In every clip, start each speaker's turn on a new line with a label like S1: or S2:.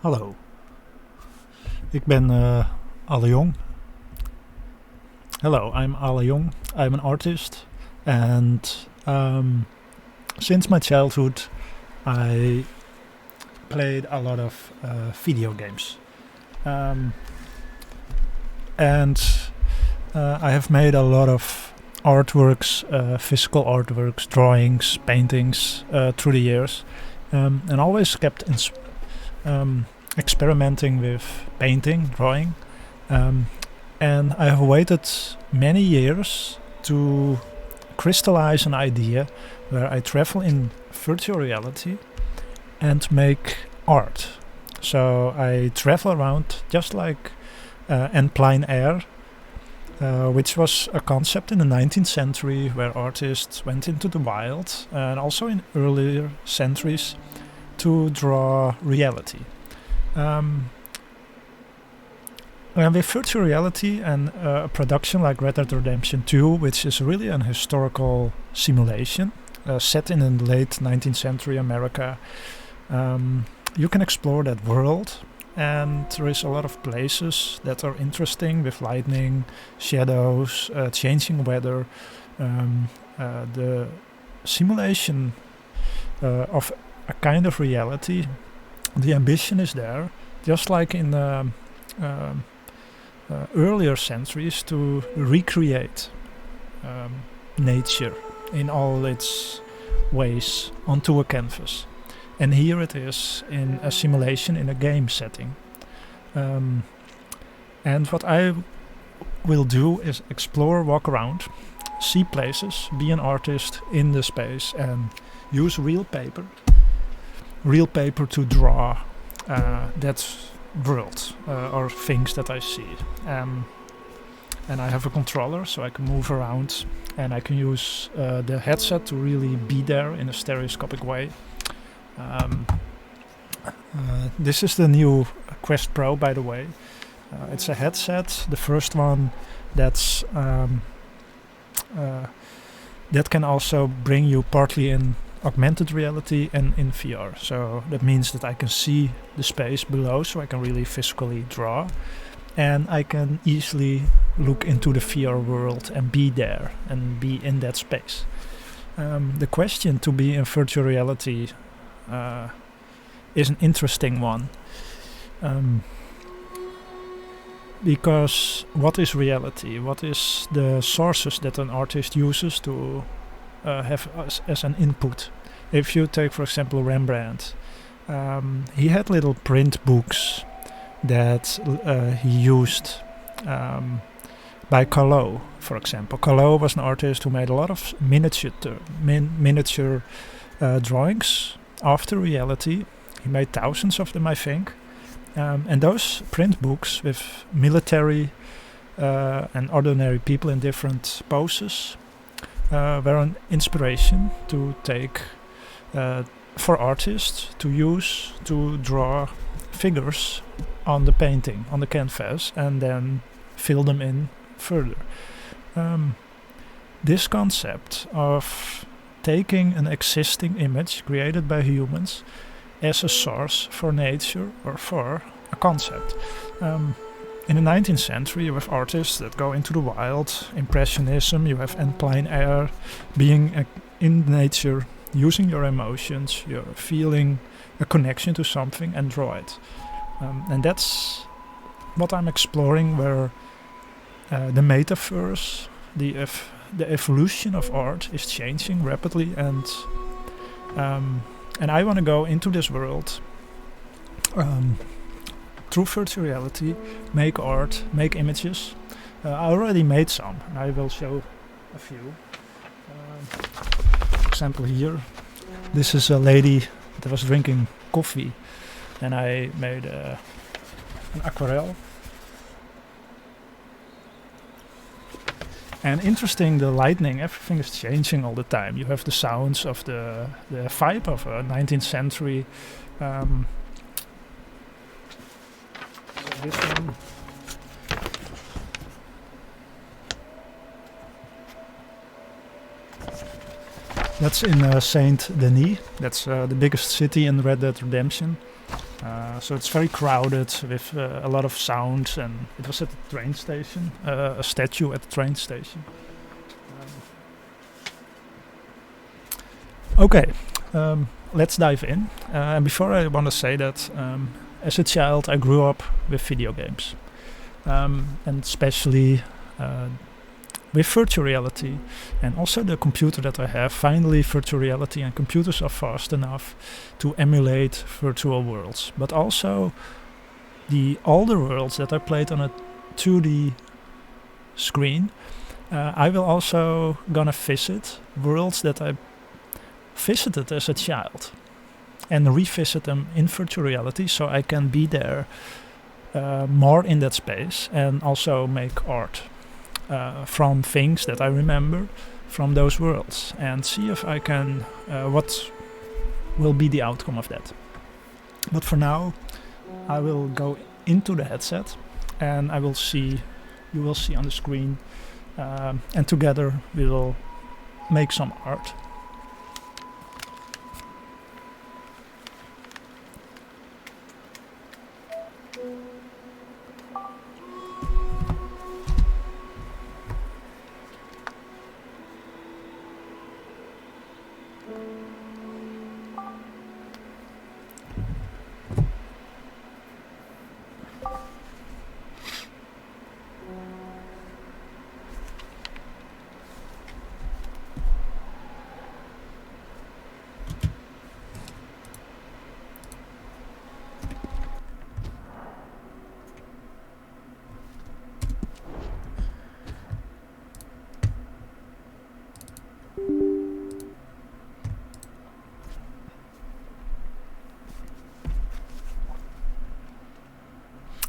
S1: Hallo, ik ben Ale Jong. Hello, I'm Ale Jong. I'm an artist, and since my childhood, I played a lot of video games, and I have made a lot of artworks, physical artworks, drawings, paintings through the years, and always kept experimenting with painting, drawing, and I have waited many years to crystallize an idea where I travel in virtual reality and make art. So I travel around just like and plein air, which was a concept in the 19th century where artists went into the wild, and also in earlier centuries to draw reality. With virtual reality and a production like Red Dead Redemption 2, which is really an historical simulation set in the late 19th century America, you can explore that world, and there is a lot of places that are interesting with lightning, shadows, changing weather. The simulation of a kind of reality, the ambition is there, just like in earlier centuries, to recreate nature in all its ways onto a canvas. And here it is in a simulation in a game setting. And what I will do is explore, walk around, see places, be an artist in the space, and use real paper to draw that world or things that I see. And I have a controller, so I can move around, and I can use the headset to really be there in a stereoscopic way. This is the new Quest Pro, by the way. It's a headset, the first one that's that can also bring you partly in augmented reality and in VR. So that means that I can see the space below, so I can really physically draw, and I can easily look into the VR world and be there and be in that space. The question to be in virtual reality is an interesting one, because what is reality? What is the sources that an artist uses to have as an input? If you take, for example, Rembrandt, he had little print books that he used by Callot, for example. Callot was an artist who made a lot of miniature drawings after reality. He made thousands of them, I think. And those print books with military and ordinary people in different poses were an inspiration to take for artists to use to draw figures on the painting, on the canvas, and then fill them in further. This concept of taking an existing image created by humans as a source for nature or for a concept. In the 19th century, you have artists that go into the wild, Impressionism, you have en plein air, being in nature, using your emotions, you're feeling a connection to something and draw it. And that's what I'm exploring, where the metaverse, the evolution of art is changing rapidly, and I want to go into this world through virtual reality, make art, make images. I already made some, and I will show a few. For example, here, this is a lady that was drinking coffee, and I made an aquarelle. And interesting, the lighting, everything is changing all the time. You have the sounds of the vibe of a 19th century. So this one. That's in Saint Denis. That's the biggest city in Red Dead Redemption. So it's very crowded with a lot of sound, and it was at the train station, a statue at the train station. Okay, let's dive in. And before I want to say that as a child I grew up with video games, and especially with virtual reality, and also the computer that I have. Finally, virtual reality and computers are fast enough to emulate virtual worlds, but also the older worlds that I played on a 2D screen. I will also gonna visit worlds that I visited as a child and revisit them in virtual reality, so I can be there more in that space and also make art from things that I remember from those worlds, and see if I can what will be the outcome of that. But for now I will go into the headset and you will see on the screen, and together we will make some art.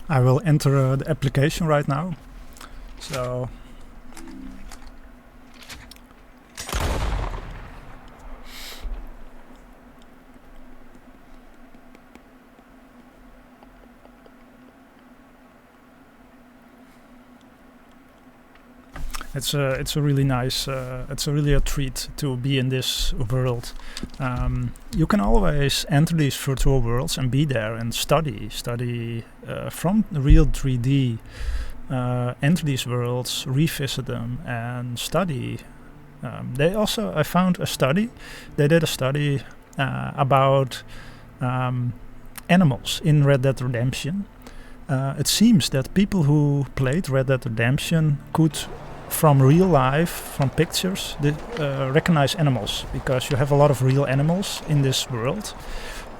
S1: I will enter the application right now. So it's a really nice, it's really a treat to be in this world. You can always enter these virtual worlds and be there and study from the real 3D. Enter these worlds, revisit them, and study. I found a study. They did a study about animals in Red Dead Redemption. It seems that people who played Red Dead Redemption could, from real life, from pictures, recognize animals, because you have a lot of real animals in this world,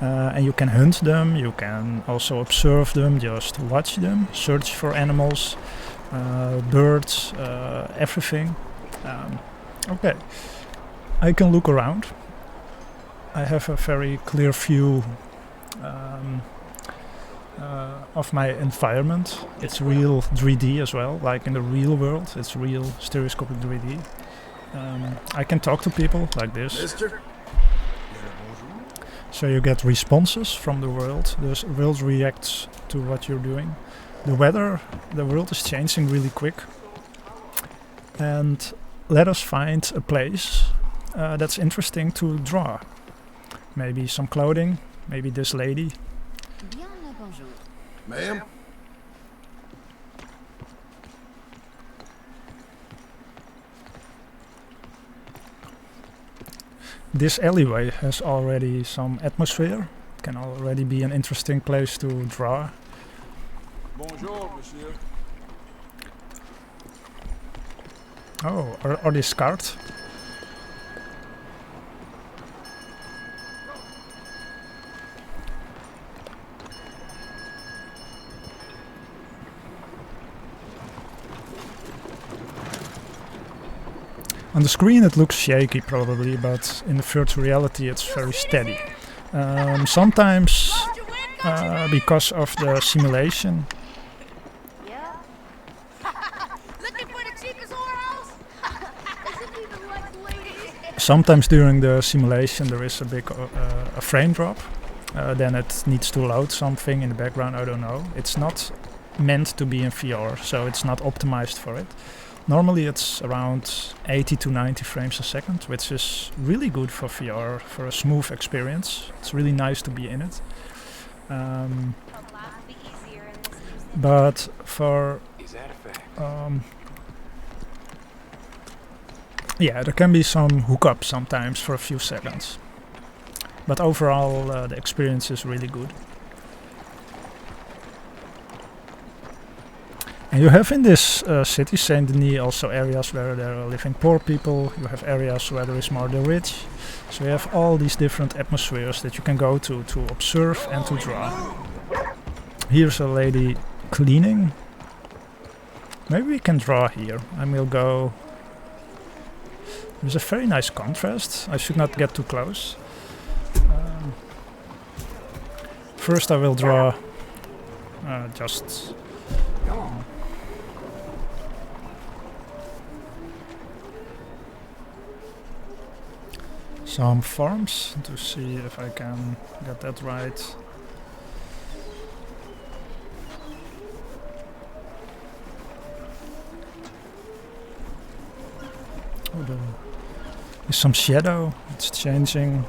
S1: and you can hunt them, you can also observe them, just watch them, search for animals, birds, everything. Okay, I can look around. I have a very clear view of my environment. It's real 3D as well, like in the real world. It's real stereoscopic 3D. I can talk to people like this.
S2: Mister?
S1: So you get responses from the world. The world reacts to what you're doing. The weather, the world is changing really quick. And let us find a place that's interesting to draw. Maybe some clothing, maybe this lady.
S2: Ma'am?
S1: This alleyway has already some atmosphere. It can already be an interesting place to draw.
S2: Bonjour, monsieur.
S1: Oh, or this cart. On the screen it looks shaky probably, but in the virtual reality it's very steady. Sometimes because of the simulation. Sometimes during the simulation there is a big a frame drop. Then it needs to load something in the background, I don't know. It's not meant to be in VR, so it's not optimized for it. Normally it's around 80 to 90 frames a second, which is really good for VR, for a smooth experience. It's really nice to be in it. But for yeah, there can be some hookup sometimes for a few seconds. But overall, the experience is really good. And you have in this city, Saint Denis, also areas where there are living poor people. You have areas where there is more the rich. So you have all these different atmospheres that you can go to observe and to draw. Here's a lady cleaning. Maybe we can draw here. I will go. There's a very nice contrast. I should not get too close. First I will draw just some forms to see if I can get that right. Oh, there's some shadow. It's changing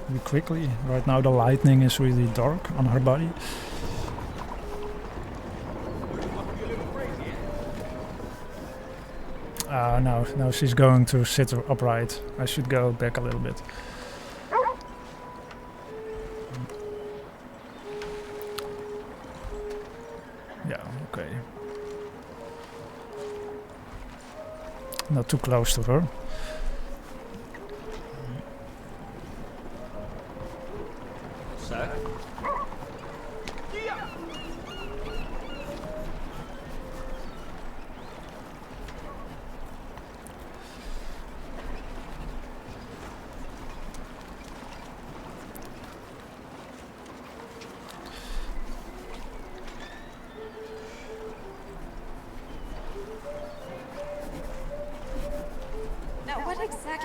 S1: really quickly. Right now the lightning is really dark on her body. No, she's going to sit upright. I should go back a little bit. Yeah, okay. Not too close to her.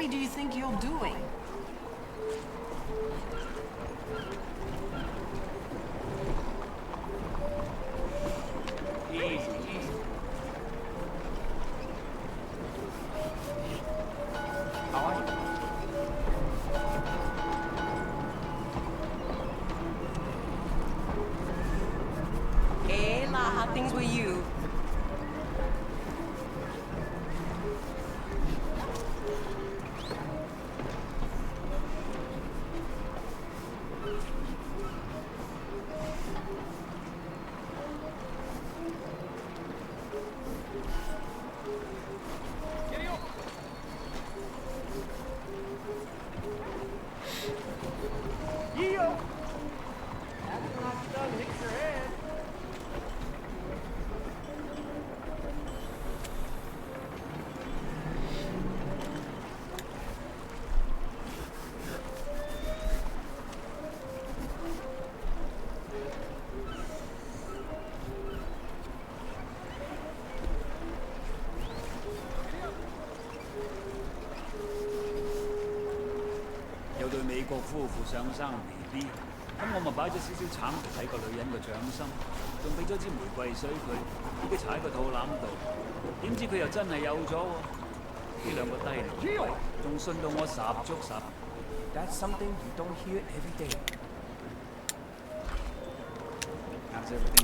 S3: Do you think you're doing? Hey, how things with you?
S4: BB，咁我咪擺咗少少橙嚟睇個女人個掌心，仲俾咗支玫瑰水佢，叫佢踩喺個肚腩度。點知佢又真係有咗喎！呢兩個低能鬼，仲信到我十足十。That's something you don't hear every day.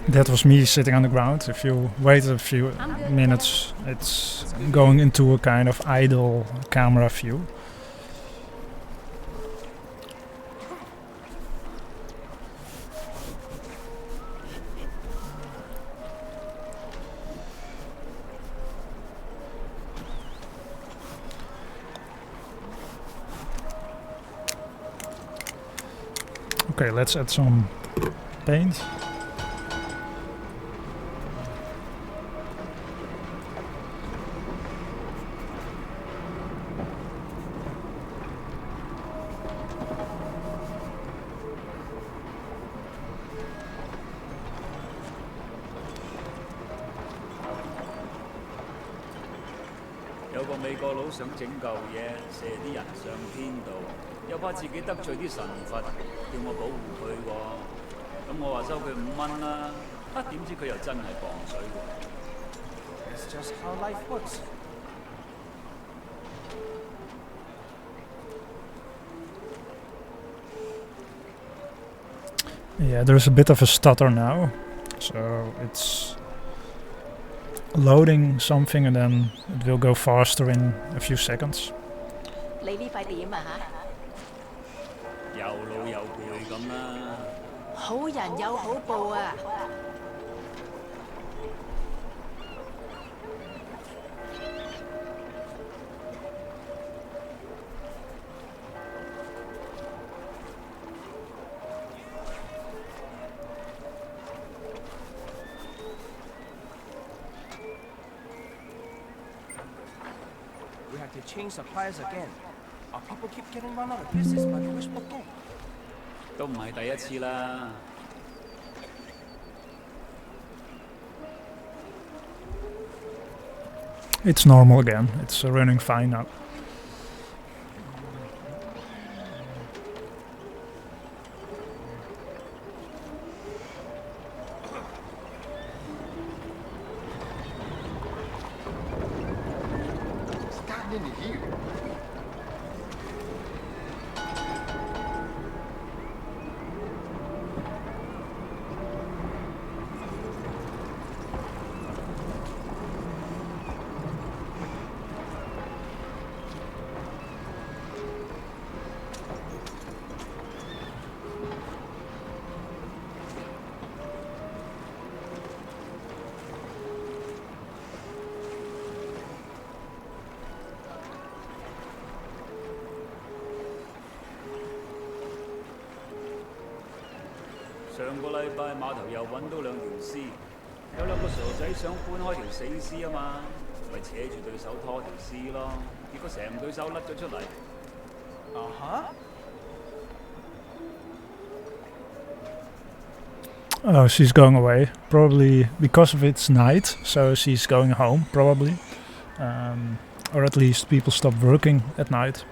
S1: That was me sitting on the ground. If you wait a few minutes, it's going into a kind of idle camera view. Okay, let's add some paint.
S4: 有個美國佬想整嚿嘢射啲人上天度，又怕自己得罪啲神佛，叫我保護佢喎。咁我話收佢5蚊啦，點知佢又真係磅水喎。That's just how life works.
S1: Yeah, there's a bit of a stutter now, so it's loading something and then it will go faster in a few seconds.
S5: 你呢塊點啊
S4: 又老又攰咁啦。
S5: 好人有好報啊！We
S6: have to change suppliers again. Our people keep getting run out of business by the wishful think.
S4: 都唔係第一次啦。
S1: It's normal again. It's running fine now.
S2: What's gotten into here?
S4: 上個禮拜碼頭又揾到兩條屍，有兩個傻仔想搬開條死屍啊嘛，咪扯住對手拖條屍咯，結果成對手甩咗出嚟。
S1: Oh, she's going away. Probably because of it's night, so she's going home, probably. Or at least people stop working at night.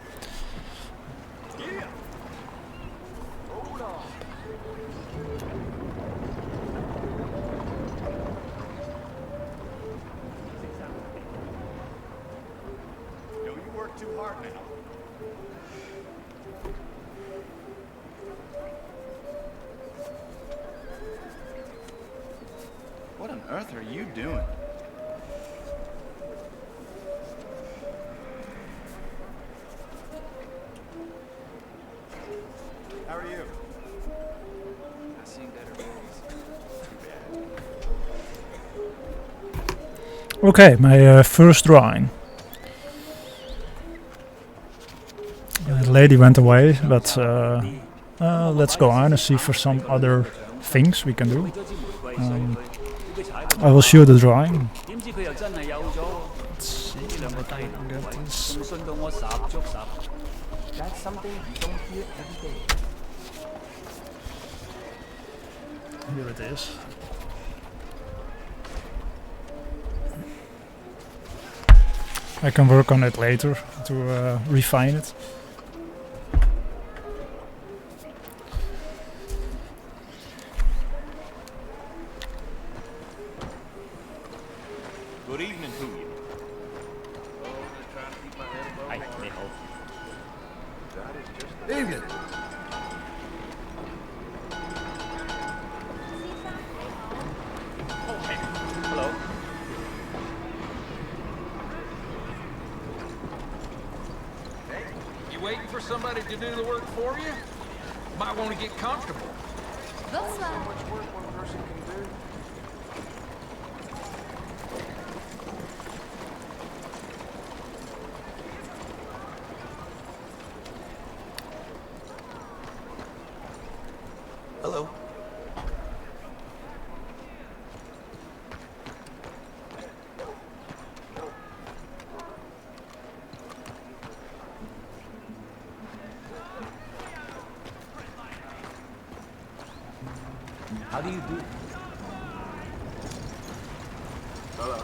S2: Yo, you work too hard now. What on earth are you doing? How are you? I've seen better days. Too bad.
S1: Okay, my first drawing. The lady went away, but let's go on and see for some other things we can do. I will show the drawing.
S4: 點知佢又真係有咗喎！
S1: Let's see
S4: 呢兩個
S1: what
S4: 低
S1: I
S4: 能
S1: can
S4: 鬼，
S1: get this.
S4: 仲信到我十足十。
S6: That's something you don't hear every day.
S1: Here it is. I can work on it later to refine it.
S2: Good evening to you.
S4: 係你好。
S2: Evening.
S4: Hello。
S7: You waiting for somebody to do the work for you? Might want to get comfortable.
S3: Bonsoir.
S6: Much work one person can do.
S2: Hello.
S6: How do you do?
S2: Hello.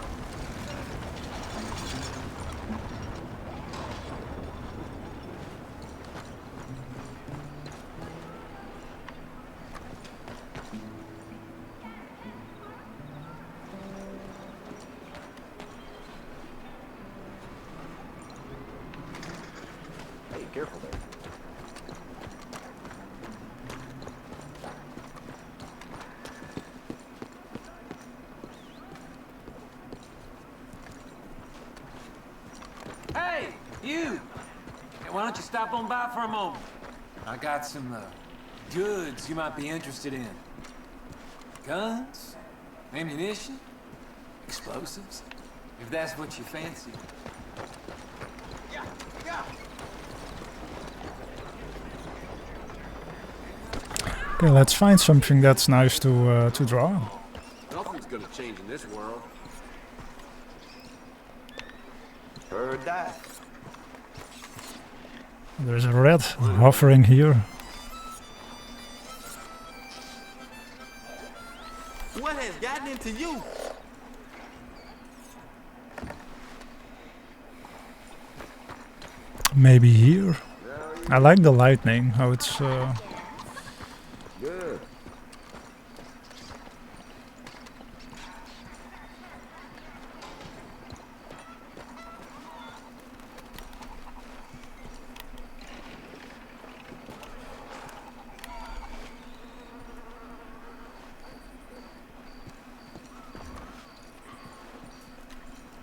S2: Hey, careful there. You! Hey, why don't you stop on by for a moment? I got some, goods you might be interested in. Guns? Ammunition? Explosives? If that's what you fancy.
S1: Okay, let's find something that's nice to draw.
S8: Nothing's gonna change in this world. Heard that.
S1: There's a rat hovering here.
S8: What has gotten into you?
S1: Maybe here. I like the lightning, how it's
S8: Good.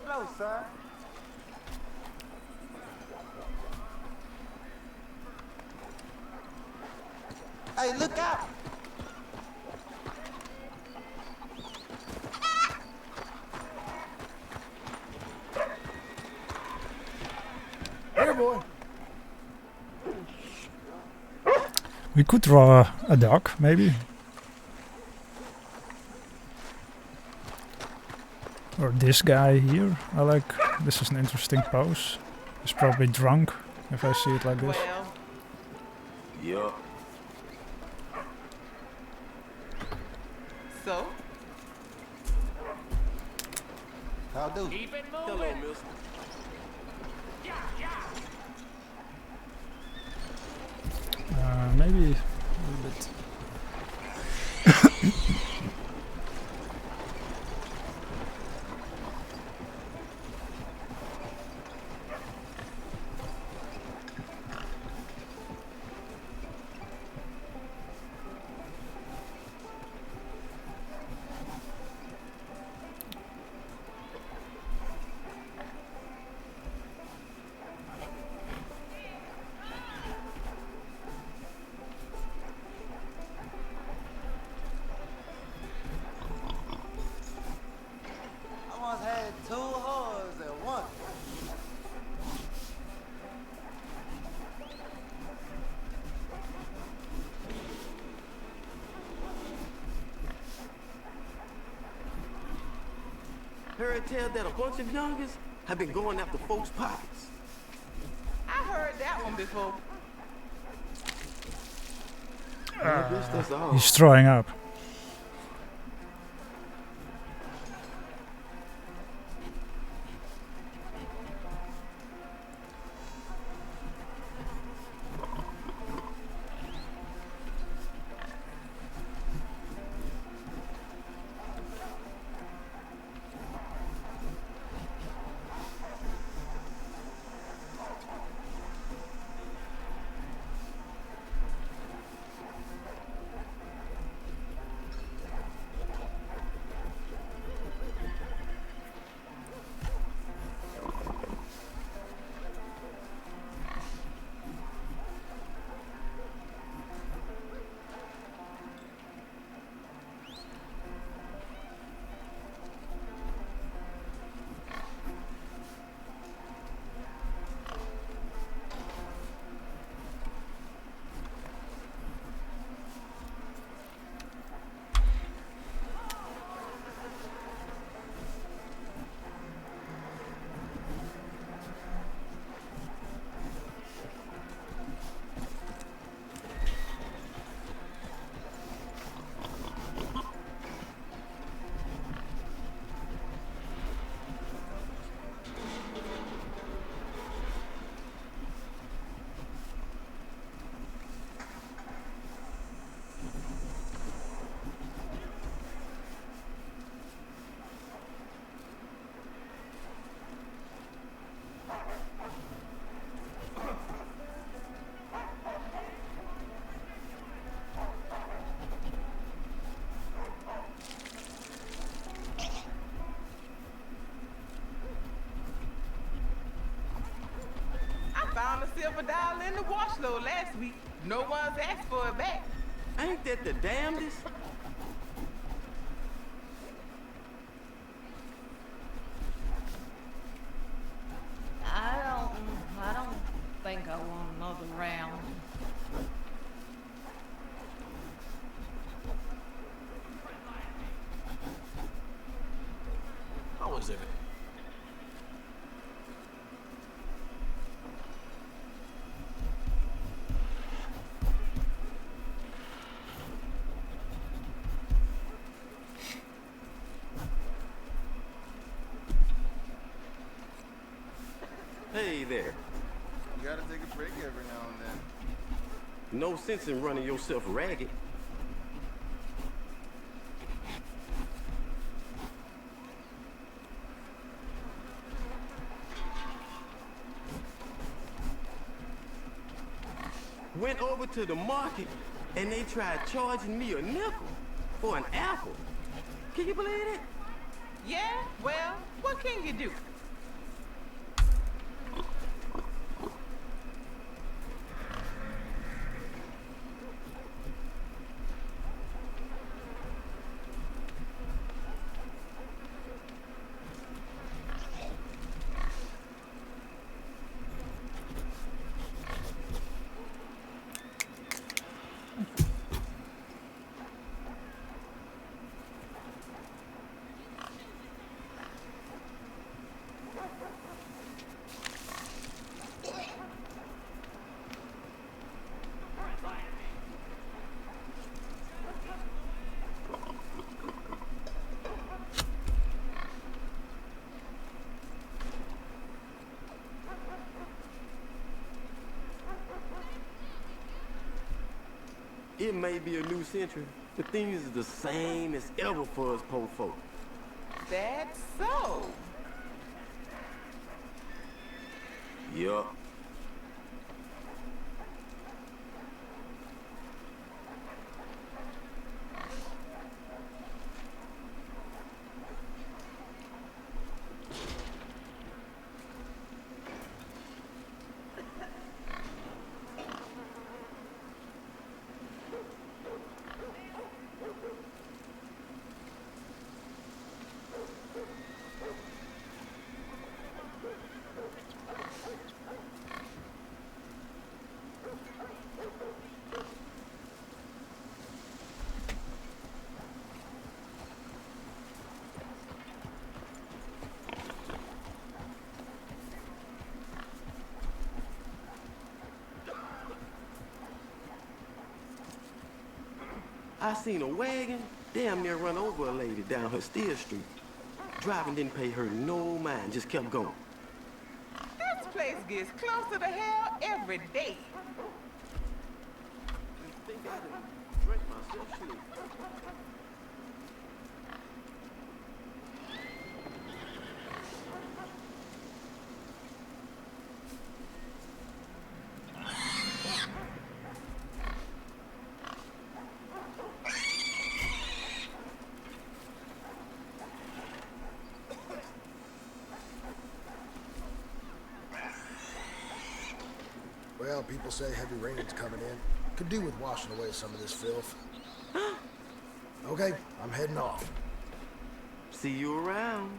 S8: Hello, sir. Hey, look out! Here, boy.
S1: we could draw a dog, maybe. Or this guy here. I like, this is an interesting pose. He's probably drunk, if I see it like this.
S8: Yup.
S9: So?
S8: How do?
S4: Keep it
S8: Hello,
S4: moving.
S8: mister.
S1: Maybe a little bit.
S8: I once had 2 whores at once. Heard tell that a bunch of youngers have been going after folks' pockets.
S9: I heard that one before.
S8: I guess that's all.
S1: He's throwing up.
S9: found a silver dollar in the wash load last week. No one's asked for it back.
S8: Ain't that the damnedest?
S5: I don't think I want another round.
S6: How was it?
S8: Hey there.
S10: You gotta take a break every now and then.
S8: No sense in running yourself ragged. Went over to the market and they tried charging me a nickel for an apple. Can you believe it?
S9: Yeah, well, what can you do?
S8: It may be a new century, but things are the same as ever for us poor folk.
S9: That's so.
S8: Yup. I seen a wagon damn near run over a lady down her Steer Street. Driving didn't pay her no mind, just kept going.
S9: This place gets closer to hell every day.
S8: I think I done drank myself sleep.
S11: Well, people say heavy rain's coming in. Could do with washing away some of this filth. Okay, I'm heading off.
S8: See you around.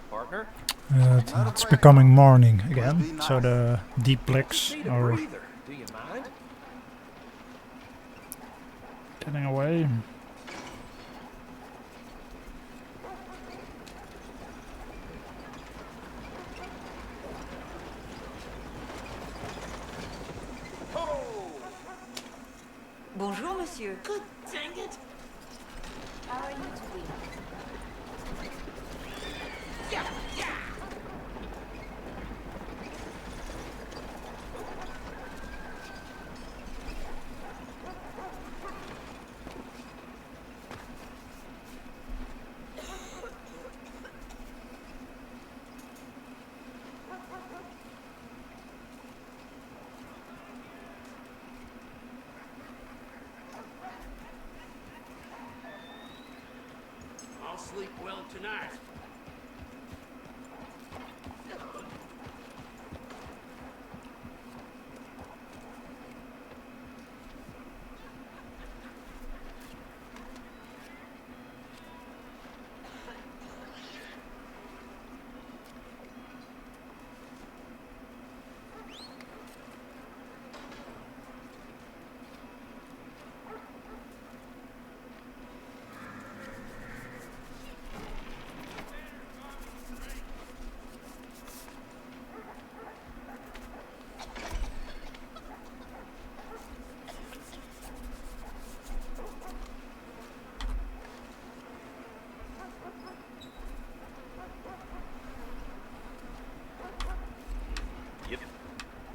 S6: Partner?
S1: It's becoming morning again, so the deep blacks
S6: Need a
S1: are
S6: breather. Do you mind?
S1: getting away.
S3: Bonjour, monsieur.
S8: Good dang it.
S5: How are you doing?
S9: Yeah, yeah.
S4: tonight.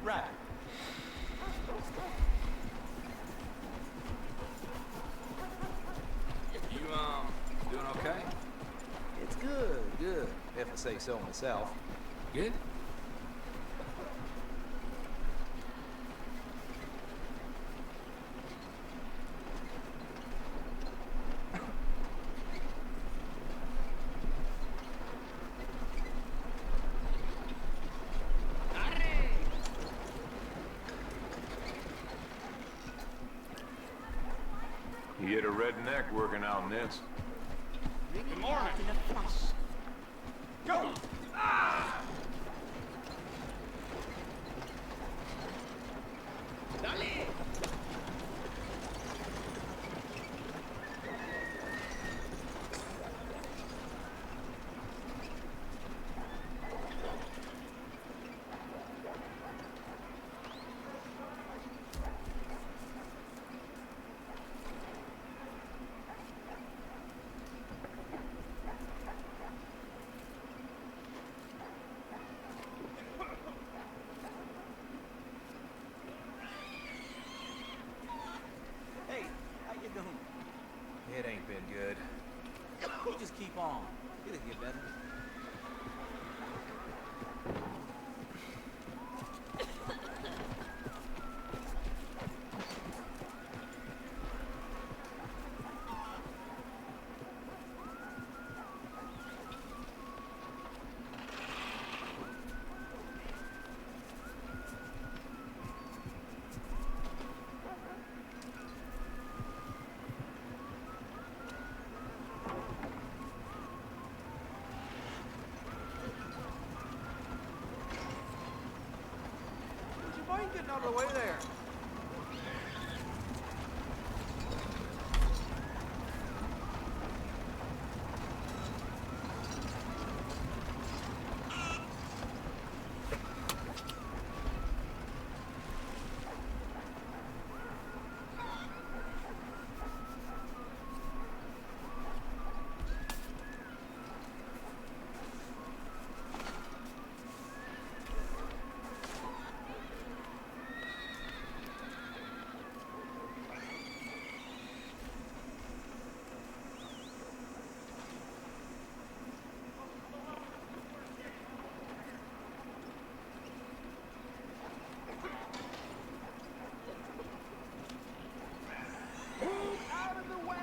S6: Right.
S12: You, doing okay?
S6: It's good, good, if I say so myself.
S12: Good?
S13: You get a redneck working out in this.
S4: Good morning.
S6: Go! Ah! Dale! Hey, how you doing? It ain't been good. You just keep on. It'll get better. Would you mind getting out of the way there? Move out of the way!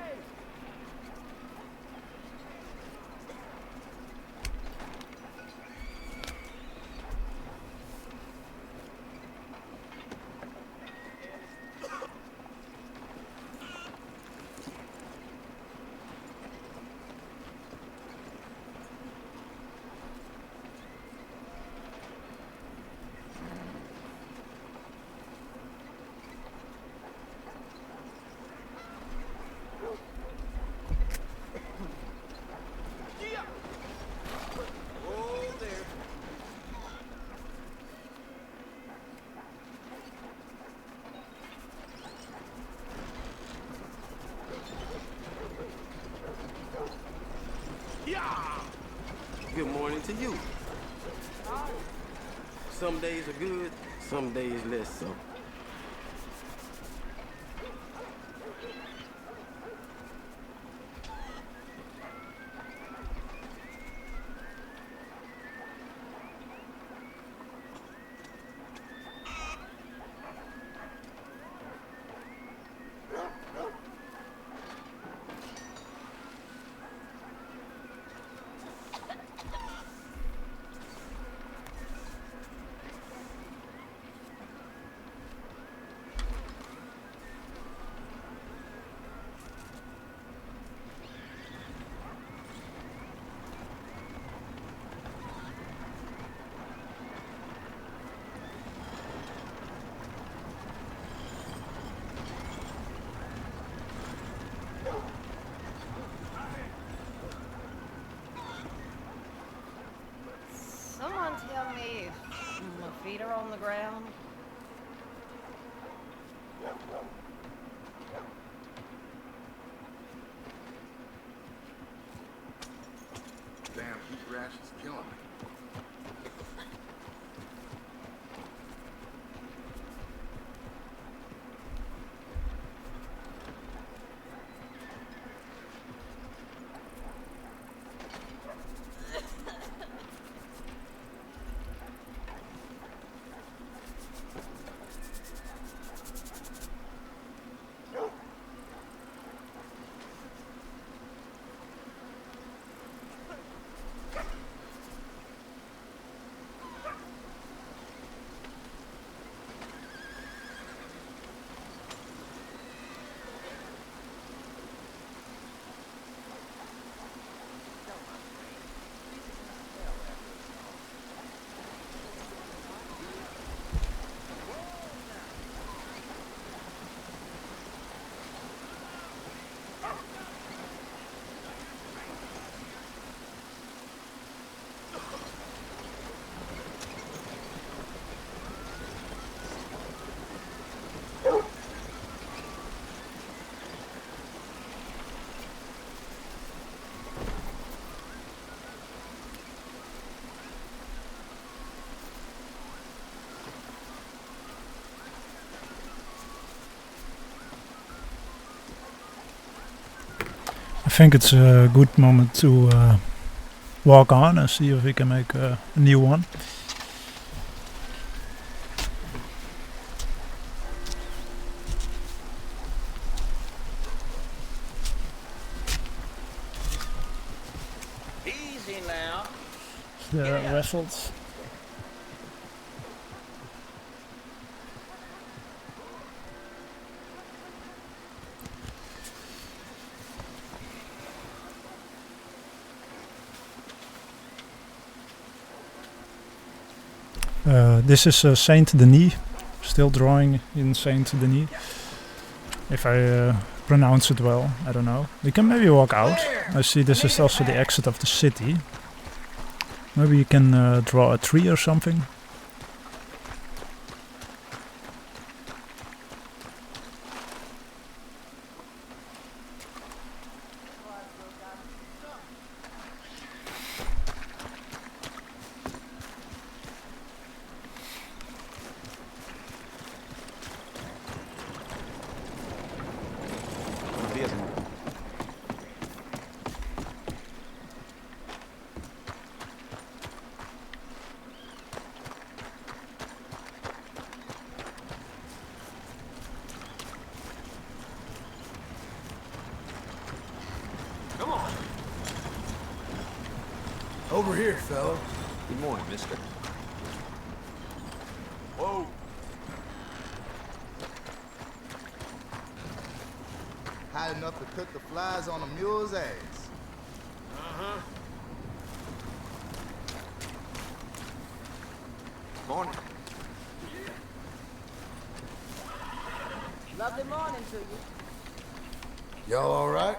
S6: Yeah! Oh, there. Yeah!
S8: Good morning to you. Some days are good, some days less so.
S5: on the ground?
S10: Damn, heat rash is killing me.
S1: I think it's a good moment to walk on and see if we can make a new one.
S6: Easy now.
S1: The results. This is Saint Denis, still drawing in Saint Denis. If I pronounce it well, I don't know. We can maybe walk out. I see this is also the exit of the city. Maybe you can draw a tree or something.
S11: Over here, fella.
S6: Good morning, mister.
S10: Whoa.
S14: Hot enough to cook the flies on a mule's ass.
S10: Uh-huh.
S6: Morning.
S5: Lovely morning to you.
S11: Y'all all right?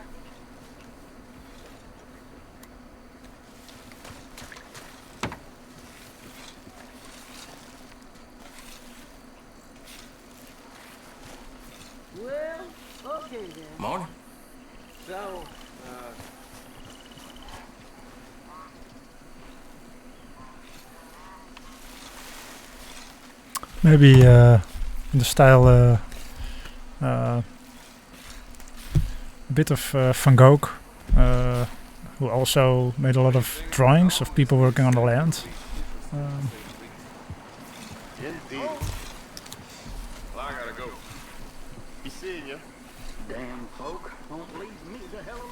S5: Well, okay then.
S6: Morning.
S5: So,
S1: Maybe in the style a bit of Van Gogh, who also made a lot of drawings of people working on the land.
S10: Indeed. Well, I gotta go. Be seeing ya.
S6: Damn folk won't leave me the hell alone.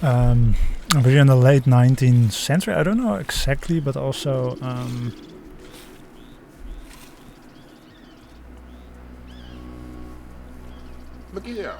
S1: we're in the late 19th century. I don't know exactly, but also
S10: Look here.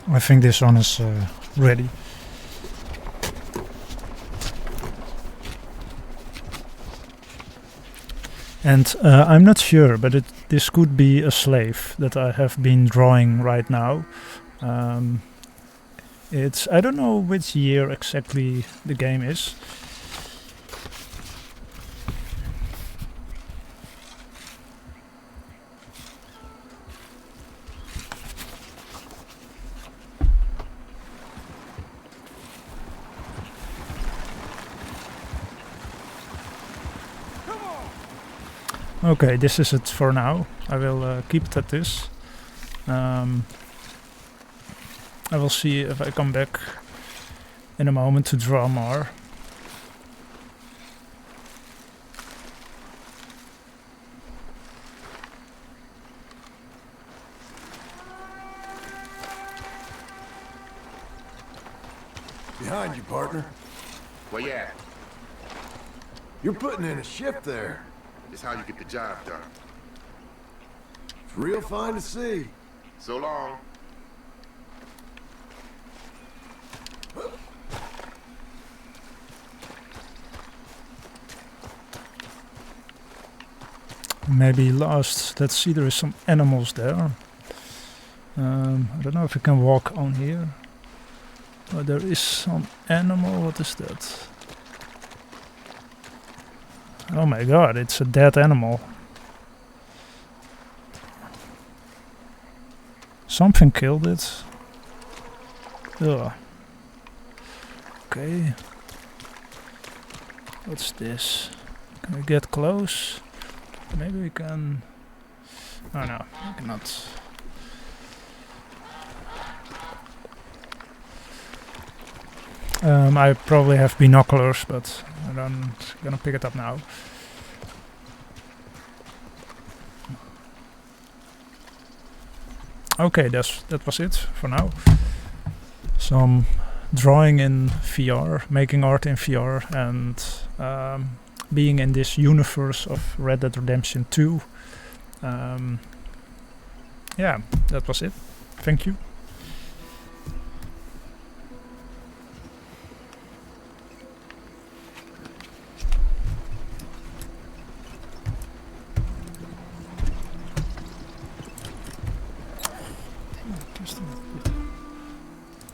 S1: I think this one is ready. And I'm not sure, but this could be a slave that I have been drawing right now. I don't know which year exactly the game is. Okay, this is it for now. I will keep it at this. I will see if I come back in a moment to draw more.
S15: Behind you, partner.
S10: Where you at?
S15: You're putting in a shift there.
S10: It's how you get the job done.
S15: It's real fine to see.
S10: So long.
S1: Maybe last. Let's see, there is some animals there. I don't know if you can walk on here. Oh, there is some animal. What is that? Oh my god, it's a dead animal. Something killed it. Ugh. Okay. What's this? Can we get close? Maybe we can... Oh no, I cannot. I probably have binoculars, but I'm gonna pick it up now. Okay, that was it for now. Some drawing in VR, making art in VR, and being in this universe of Red Dead Redemption 2. Yeah, that was it. Thank you.